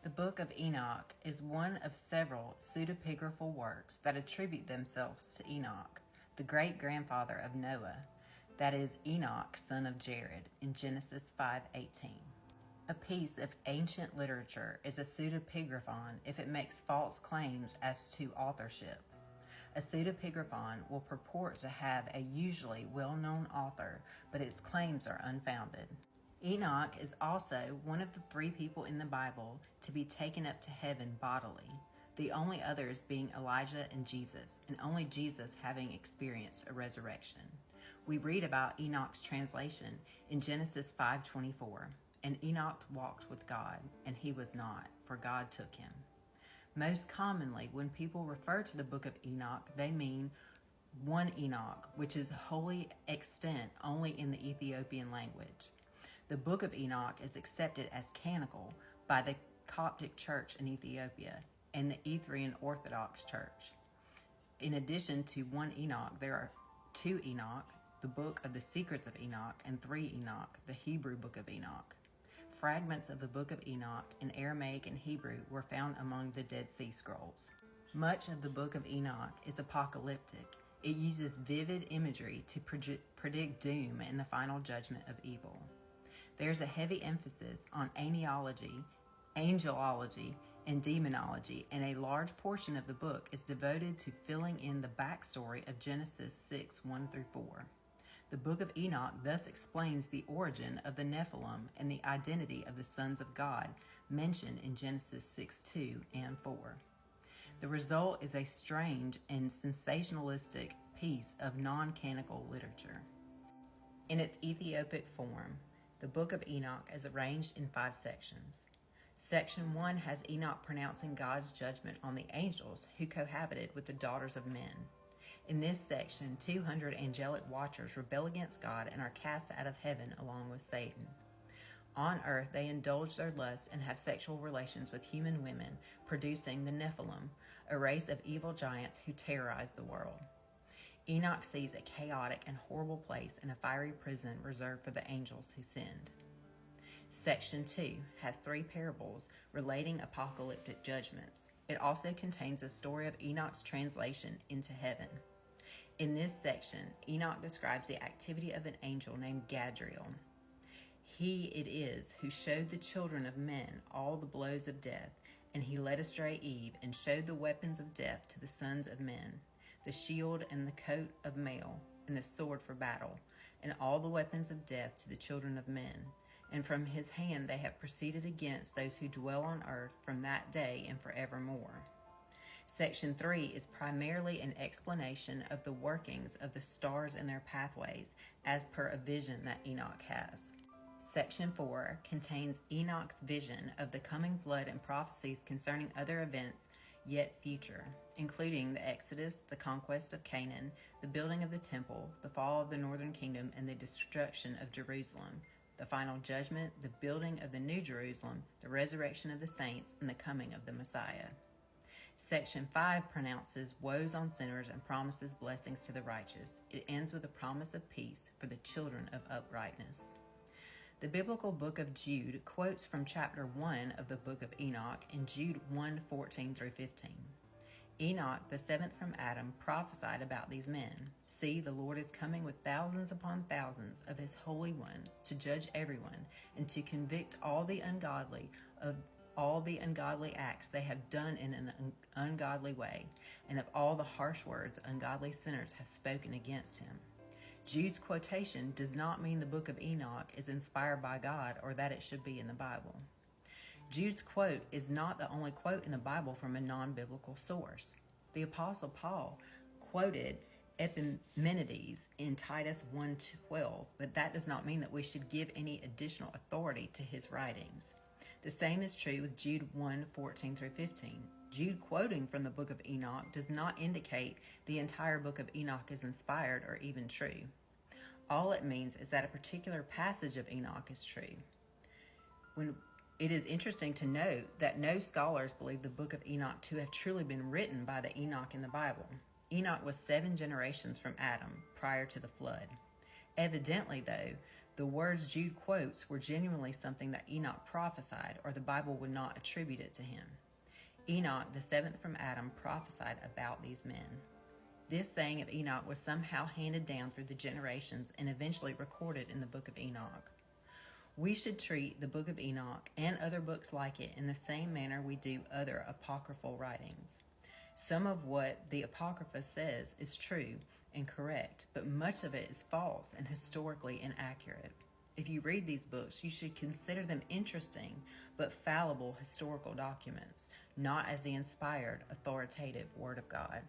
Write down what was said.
The Book of Enoch is one of several pseudepigraphal works that attribute themselves to Enoch, the great-grandfather of Noah, that is, Enoch, son of Jared, in Genesis 5:18. A piece of ancient literature is a pseudepigraphon if it makes false claims as to authorship. A pseudepigraphon will purport to have a usually well-known author, but its claims are unfounded. Enoch is also one of the 3 people in the Bible to be taken up to heaven bodily, the only others being Elijah and Jesus, and only Jesus having experienced a resurrection. We read about Enoch's translation in Genesis 5:24, and Enoch walked with God, and he was not, for God took him. Most commonly, when people refer to the book of Enoch, they mean one Enoch, which is wholly extant only in the Ethiopian language. The book of Enoch is accepted as canonical by the Coptic Church in Ethiopia and the Ephraim Orthodox Church. In addition to one Enoch, there are 2 Enoch, the Book of the Secrets of Enoch, and 3 Enoch, the Hebrew Book of Enoch. Fragments of the Book of Enoch in Aramaic and Hebrew were found among the Dead Sea Scrolls. Much of the Book of Enoch is apocalyptic. It uses vivid imagery to predict doom and the final judgment of evil. There's a heavy emphasis on angelology, and demonology, and a large portion of the book is devoted to filling in the backstory of Genesis 6:1-4. The Book of Enoch thus explains the origin of the Nephilim and the identity of the sons of God mentioned in Genesis 6:2 and 4. The result is a strange and sensationalistic piece of non-canonical literature. In its Ethiopic form, the Book of Enoch is arranged in 5 sections. Section 1 has Enoch pronouncing God's judgment on the angels who cohabited with the daughters of men. In this section, 200 angelic watchers rebel against God and are cast out of heaven along with Satan. On earth, they indulge their lusts and have sexual relations with human women, producing the Nephilim, a race of evil giants who terrorize the world. Enoch sees a chaotic and horrible place in a fiery prison reserved for the angels who sinned. Section 2 has 3 parables relating apocalyptic judgments. It also contains a story of Enoch's translation into heaven. In this section, Enoch describes the activity of an angel named Gadriel. He it is who showed the children of men all the blows of death, and he led astray Eve and showed the weapons of death to the sons of men, the shield and the coat of mail, and the sword for battle, and all the weapons of death to the children of men. And from his hand they have proceeded against those who dwell on earth from that day and forevermore. Section 3 is primarily an explanation of the workings of the stars and their pathways, as per a vision that Enoch has. Section 4 contains Enoch's vision of the coming flood and prophecies concerning other events yet future, including the Exodus, the conquest of Canaan, the building of the temple, the fall of the northern kingdom, and the destruction of Jerusalem, the final judgment, the building of the New Jerusalem, the resurrection of the saints, and the coming of the Messiah. Section 5 pronounces woes on sinners and promises blessings to the righteous. It ends with a promise of peace for the children of uprightness. The biblical book of Jude quotes from chapter 1 of the book of Enoch in Jude 1:14-15. Enoch, the 7th from Adam, prophesied about these men. See, the Lord is coming with thousands upon thousands of his holy ones to judge everyone and to convict all the ungodly of all the ungodly acts they have done in an ungodly way, and of all the harsh words ungodly sinners have spoken against him. Jude's quotation does not mean the book of Enoch is inspired by God or that it should be in the Bible. Jude's quote is not the only quote in the Bible from a non-biblical source. The Apostle Paul quoted Epimenides in Titus 1:12, but that does not mean that we should give any additional authority to his writings. The same is true with Jude 1:14-15. Jude quoting from the book of Enoch does not indicate the entire book of Enoch is inspired or even true. All it means is that a particular passage of Enoch is true. It is interesting to note that no scholars believe the book of Enoch to have truly been written by the Enoch in the Bible. Enoch was 7 generations from Adam prior to the flood. Evidently, though, The words Jude quotes were genuinely something that Enoch prophesied, or the Bible would not attribute it to him. Enoch, the seventh from Adam, prophesied about these men. This saying of Enoch was somehow handed down through the generations and eventually recorded in the book of Enoch. We should treat the book of Enoch and other books like it in the same manner we do other apocryphal writings. Some of what the Apocrypha says is true and correct, but much of it is false and historically inaccurate. If you read these books, you should consider them interesting but fallible historical documents, not as the inspired, authoritative Word of God.